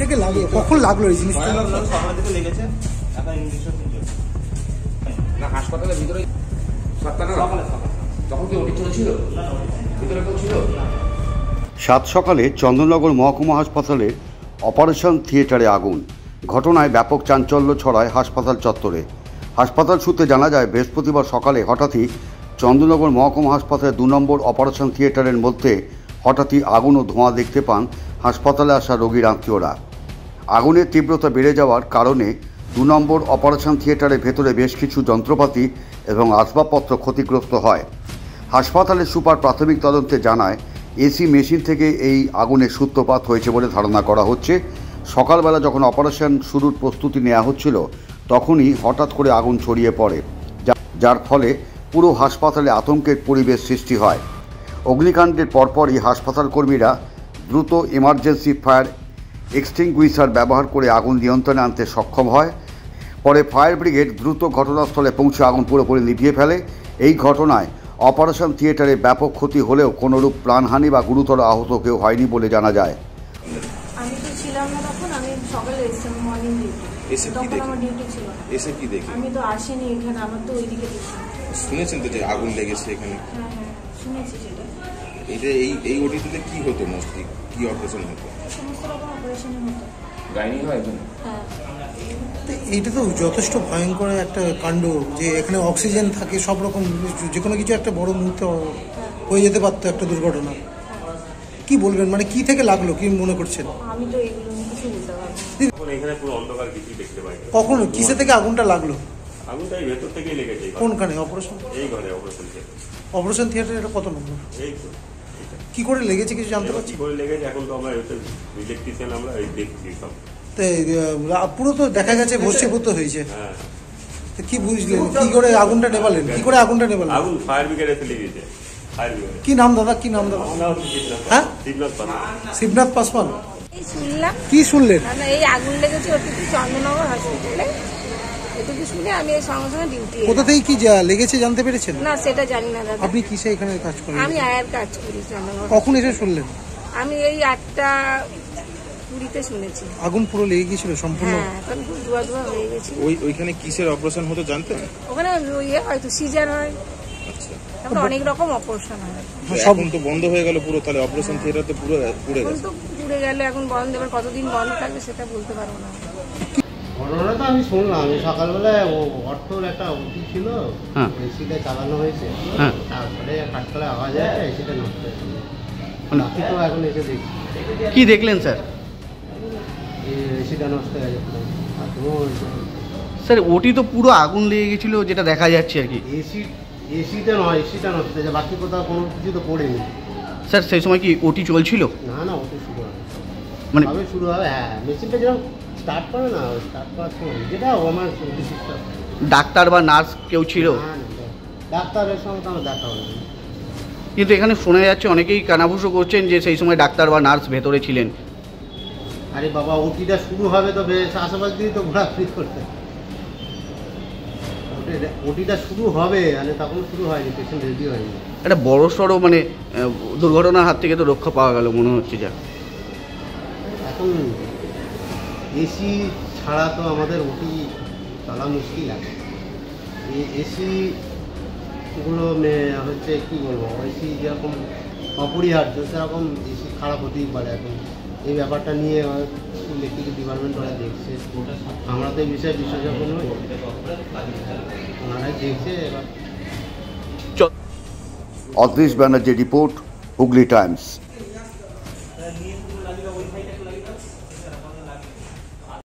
থেকে লাগলো, কখন লাগলো এই জিনিসটা? সকাল থেকে লেগেছে, এখন ইঞ্জেকশন না হাসপাতালের ভিতরে তখন কি ওটি চলছিল, ভিতরে কেউ ছিল? সাত সকালে চন্দননগর মহকুমা হাসপাতালে অপারেশন থিয়েটারে আগুন। ঘটনায় ব্যাপক চাঞ্চল্য ছড়ায় হাসপাতাল চত্বরে। হাসপাতাল সূত্রে জানা যায়, বৃহস্পতিবার সকালে হঠাৎই চন্দননগর মহকুমা হাসপাতালের 2 নম্বর অপারেশন থিয়েটারের মধ্যে হঠাৎই আগুন ও ধোঁয়া দেখতে পান হাসপাতালে আসা রোগীর আত্মীয়রা। আগুনের তীব্রতা বেড়ে যাওয়ার কারণে 2 নম্বর অপারেশন থিয়েটারের ভেতরে বেশ কিছু যন্ত্রপাতি এবং আসবাবপত্র ক্ষতিগ্রস্ত হয়। হাসপাতালের সুপার প্রাথমিক তদন্তে জানায়, এসি মেশিন থেকে এই আগুনের সূত্রপাত হয়েছে বলে ধারণা করা হচ্ছে। সকালবেলা যখন অপারেশন শুরুর প্রস্তুতি নেওয়া হচ্ছিল, তখনই হঠাৎ করে আগুন ছড়িয়ে পড়ে, যার ফলে পুরো হাসপাতালে আতঙ্কের পরিবেশ সৃষ্টি হয়। অগ্নিকাণ্ডের পরপরই হাসপাতাল কর্মীরা দ্রুত এমার্জেন্সি ফায়ার এক্সটিংগুইশার ব্যবহার করে আগুন নিয়ন্ত্রণে আনতে সক্ষম হয়। পরে ফায়ার ব্রিগেড দ্রুত ঘটনাস্থলে পৌঁছে আগুন পুরোপুরি নিভিয়ে ফেলে। এই ঘটনায় অপারেশন থিয়েটারে ব্যাপক ক্ষতি হলেও কোনোরূপ প্রাণহানি বা গুরুতর আহত কেউ হয়নি বলে জানা যায়। আমি তো ছিলাম না তখন, আমি সকালে এসেছিলাম মর্নিং ডিউটি, তখন আমার ডিউটি ছিল। এসে কি দেখি? আমি তো আসিনি এখানে, আমার তো ওইদিকে দেখি। শুনেছেন তো যে আগুন লেগেছে এখানে? হ্যাঁ হ্যাঁ শুনেছি সেটা। এটা এই ওটিতে কি হতো, মোস্টলি কি অপারেশন হতো? সমস্ত রকম অপারেশনই হতো। গাইনি হয় এখানে? হ্যাঁ। এইটা তো যথেষ্ট ভয়ঙ্কর একটা কাণ্ড, যে এখানে অক্সিজেন থাকে, সব রকম যে কোনো কিছু একটা বড় মুহূর্তে হয়ে যেতে পারতো একটা দুর্ঘটনা। কি বলবেন, মানে কি থেকে লাগলো, কি মনে করছেন? আমি তো এগুলো কিছু বুঝতে পারবো না। এখানে পুরো অন্ধকার, কিছু দেখতে পাই না। কখন কিসে থেকে আগুনটা লাগলো? আগুনটা এই ভেতর থেকেই লেগেছে। কোনখানে অপারেশন? এই ঘরে অপারেশন থিয়েটার। অপারেশন থিয়েটার এটা কত নম্বর? এই তো কি করে লেগেছে কিছু জানতে পারছি? কি করে লেগেছে এখন তো আমরা ইলেকট্রিশিয়ান, আমরা এই দেখছি সব। পুরো তো দেখা গেছে ভস্মীভূত হয়েছে। হ্যাঁ, কি বুঝলেন, কি করে আগুনটা নেভালেন, কি করে আগুনটা নেভালেন? আগুন ফায়ার ব্রিগেডে ফেলে গিয়েছে। Fire brigade. কি নাম দাদা, কি নাম দাদা? হ্যাঁ, শিবনাথ পাল। শিবনাথ পাসওয়ান। এই শুনলাম। কি শুনলেন? এই আগুন লেগেছে ওটিতে চন্দননগর হসপিটালে, এটুকু শুনে আমি এই সঙ্গে সঙ্গে ডিউটি। কোথা থেকে কি লেগেছে জানতে পেরেছেন? না সেটা জানি না দাদা। আপনি কিসে এখানে কাজ করেন? আমি আয়ার কাজ করি চন্দননগর। কখন এসে শুনলেন? আমি এই 8টা 20 শুনেছি। আগুন পুরো লেগে গিয়েছিল সম্পূর্ণ? হ্যাঁ, এখন খুব ধোয়া ধোয়া হয়ে গেছে। ওইখানে কিসের অপারেশন হতো জানতেন? ওখানে হয়তো সিজার হয়, আচ্ছা, তারপর অনেক রকম অপারেশন হয়। এখন তো বন্ধ হয়ে গেল পুরো, তাহলে অপারেশন থিয়েটার তো পুরো পুড়ে এখন গেছে। তো পুড়ে গেল, এখন বন্ধ, এবার কতদিন বন্ধ থাকবে সেটা বলতে পারবো না। ঘটনাটা তো আমি শুনলাম, আমি সকালবেলায় অর্থর একটা ওটি ছিল, এসিটা চালানো হয়েছে, তারপরে খাটতলায় আওয়াজ আছে, এসিটা নষ্ট হয়েছে। রাত্রি তো এখন এসে দেখছি। কি দেখলেন স্যার? এসিটা নষ্ট হয়ে গেছে। স্যার ওটি তো পুরো আগুন লেগে গেছিল, যেটা দেখা যাচ্ছে আর কি। এসিটা নয়, এসিটা নষ্ট হয়েছে, বাকি কোথাও কোনো কিছু তো পড়েনি। স্যার সেই সময় কি ওটি চলছিল? না ওটি শুরু হবে, মানে শুরু হবে। হ্যাঁ, মেশিনটা যেরকম স্টার্ট করে না, স্টার্ট করার সময় যেটা আমার সিস্টেম। ডাক্তার বা নার্স কেউ ছিল? ডাক্তারের সঙ্গে তো আমার দেখা হবে। কিন্তু এখানে শোনা যাচ্ছে অনেকেই কানাঘুষো করছেন যে সেই সময় ডাক্তার বা নার্স ভেতরে ছিলেন। আরে বাবা, ওটিটা শুরু হবে তো বেশ আশেপাশ দিয়ে তো ঘোরাফিরি করতে। ওটিটা শুরু হবে, মানে তখন শুরু হয়নি, পেশেন্ট রেডি হয়নি। একটা বড় সড়ো মানে দুর্ঘটনার হাত থেকে তো রক্ষা পাওয়া গেল মনে হচ্ছে। যা এখন এসি ছাড়া তো আমাদের ওটি চলা মুশকিল আছে। এই এসিগুলো হচ্ছে কী বলবো, এসি যেরকম অপরিহার্য সেরকম এসি খারাপ হতেই পারে। এখন এই ব্যাপারটা নিয়ে ইলেকট্রিক ডিপার্টমেন্ট ওরা দেখছে, আমরা তো এই বিষয়ে বিশেষজ্ঞ নই, ওনারাই দেখছে। এবার অদৃশ ব্যানার্জি রিপোর্ট, হুগলি টাইমস।